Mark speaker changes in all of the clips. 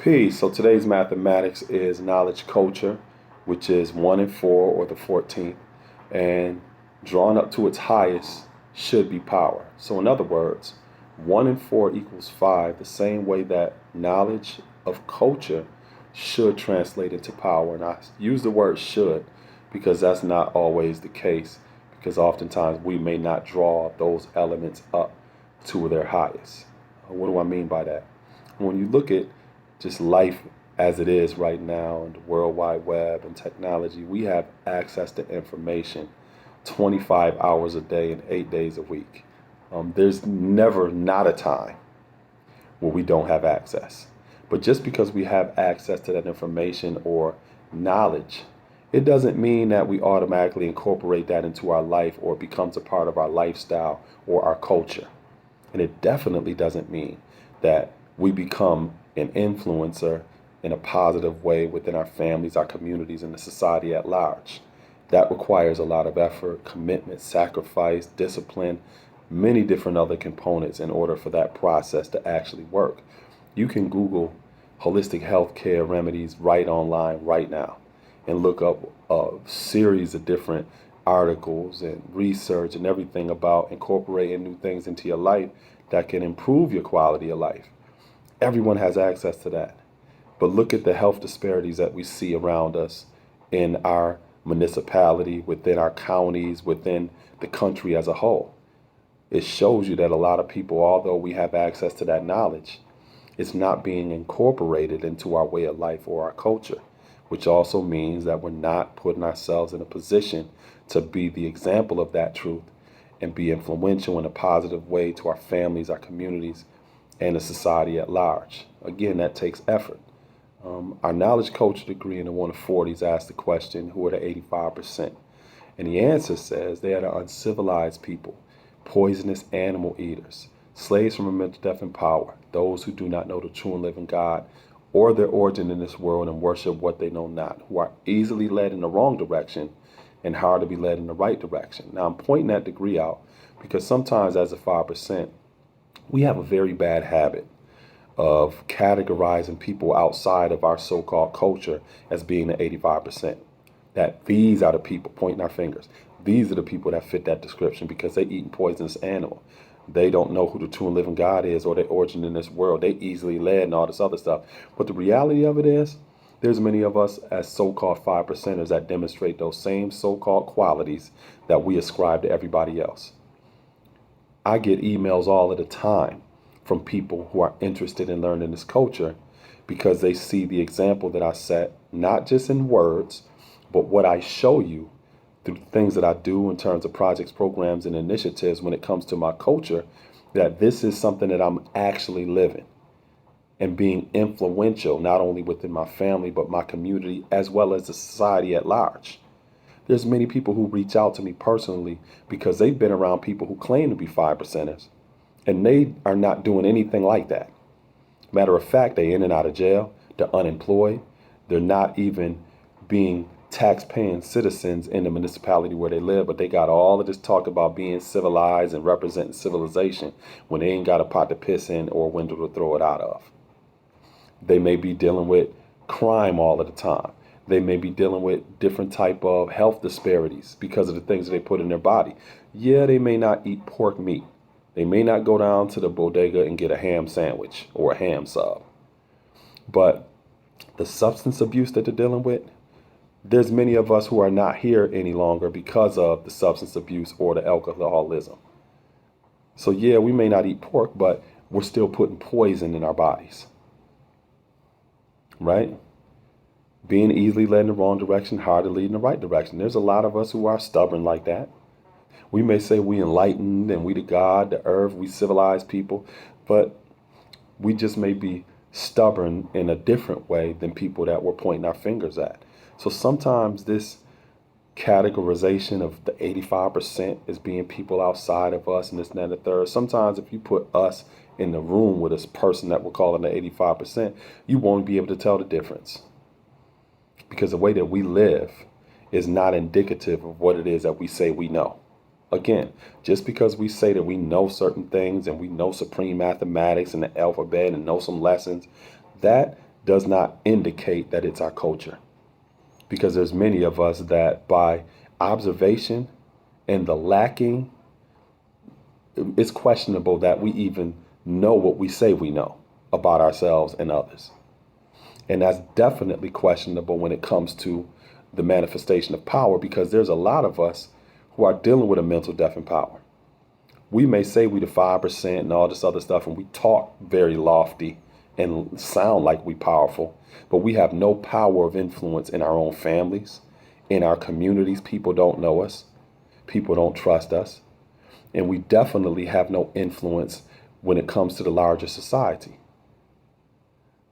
Speaker 1: Peace. So today's mathematics is knowledge culture, which is 1 and 4 or the 14th. And drawn up to its highest should be power. So in other words, 1 and 4 equals 5, the same way that knowledge of culture should translate into power. And I use the word should because that's not always the case, because oftentimes we may not draw those elements up to their highest. What do I mean by that? When you look at just life as it is right now and the World Wide Web and technology, we have access to information 25 hours a day and 8 days a week. There's never not a time where we don't have access. But just because we have access to that information or knowledge, it doesn't mean that we automatically incorporate that into our life or it becomes a part of our lifestyle or our culture. And it definitely doesn't mean that we become an influencer in a positive way within our families, our communities, and the society at large. That requires a lot of effort, commitment, sacrifice, discipline, many different other components in order for that process to actually work. You can Google holistic healthcare remedies right online right now and look up a series of different articles and research and everything about incorporating new things into your life that can improve your quality of life. Everyone has access to that. But look at the health disparities that we see around us in our municipality, within our counties, within the country as a whole. It shows you that a lot of people, although we have access to that knowledge, it's not being incorporated into our way of life or our culture, which also means that we're not putting ourselves in a position to be the example of that truth and be influential in a positive way to our families, our communities, and the society at large. Again, that takes effort. Our knowledge culture degree in the 140s asked the question, who are the 85%? And the answer says they are the uncivilized people, poisonous animal eaters, slaves from mental death and power, those who do not know the true and living God or their origin in this world and worship what they know not, who are easily led in the wrong direction and hard to be led in the right direction. Now, I'm pointing that degree out because sometimes as a 5%, we have a very bad habit of categorizing people outside of our so-called culture as being the 85%. That these are the people, pointing our fingers. These are the people that fit that description because they eat poisonous animal. They don't know who the true and living God is or their origin in this world. They easily led and all this other stuff. But the reality of it is, there's many of us as so-called 5%ers that demonstrate those same so-called qualities that we ascribe to everybody else. I get emails all of the time from people who are interested in learning this culture because they see the example that I set, not just in words, but what I show you through things that I do in terms of projects, programs, and initiatives when it comes to my culture, that this is something that I'm actually living and being influential, not only within my family, but my community, as well as the society at large. There's many people who reach out to me personally because they've been around people who claim to be 5%ers, and they are not doing anything like that. Matter of fact, they're in and out of jail, they're unemployed, they're not even being tax-paying citizens in the municipality where they live, but they got all of this talk about being civilized and representing civilization when they ain't got a pot to piss in or a window to throw it out of. They may be dealing with crime all of the time. They may be dealing with different type of health disparities because of the things that they put in their body. Yeah, they may not eat pork meat. They may not go down to the bodega and get a ham sandwich or a ham sub. But the substance abuse that they're dealing with, there's many of us who are not here any longer because of the substance abuse or the alcoholism. So yeah, we may not eat pork, but we're still putting poison in our bodies. Right? Being easily led in the wrong direction, hard to lead in the right direction. There's a lot of us who are stubborn like that. We may say we enlightened and we the God, the earth, we civilized people, but we just may be stubborn in a different way than people that we're pointing our fingers at. So sometimes this categorization of the 85% as being people outside of us and this and that and the third, sometimes if you put us in the room with this person that we're calling the 85%, you won't be able to tell the difference. Because the way that we live is not indicative of what it is that we say we know. Again, just because we say that we know certain things and we know supreme mathematics and the alphabet and know some lessons, that does not indicate that it's our culture. Because there's many of us that by observation and the lacking, it's questionable that we even know what we say we know about ourselves and others. And that's definitely questionable when it comes to the manifestation of power, because there's a lot of us who are dealing with a mental death in power. We may say we the 5% and all this other stuff, and we talk very lofty and sound like we powerful, but we have no power of influence in our own families, in our communities. People don't know us. People don't trust us. And we definitely have no influence when it comes to the larger society.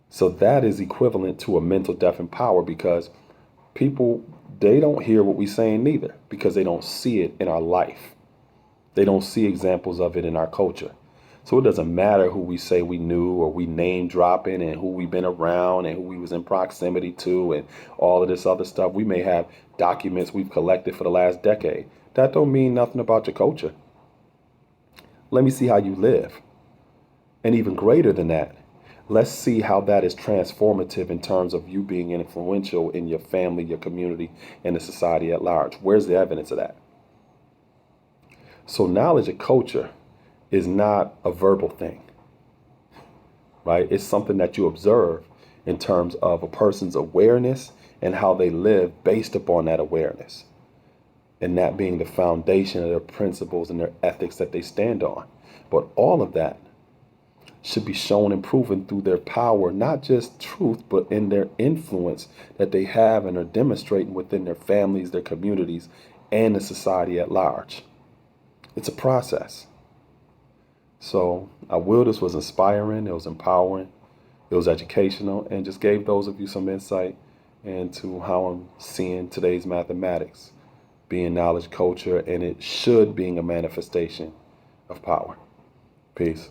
Speaker 1: So that is equivalent to a mental death in power, because people, they don't hear what we're saying neither, because they don't see it in our life. They don't see examples of it in our culture. So it doesn't matter who we say we knew, or we name dropping, and who we've been around and who we was in proximity to and all of this other stuff. We may have documents we've collected for the last decade. That don't mean nothing about your culture. Let me see how you live. And even greater than that, let's see how that is transformative in terms of you being influential in your family, your community, and the society at large. Where's the evidence of that? So knowledge of culture is not a verbal thing, right? It's something that you observe in terms of a person's awareness and how they live based upon that awareness. And that being the foundation of their principles and their ethics that they stand on. But all of that should be shown and proven through their power, not just truth, but in their influence that they have and are demonstrating within their families, their communities, and the society at large. It's a process. So I will, this was inspiring, it was empowering, it was educational, and just gave those of you some insight into how I'm seeing today's mathematics being knowledge culture, and it should being a manifestation of power. Peace.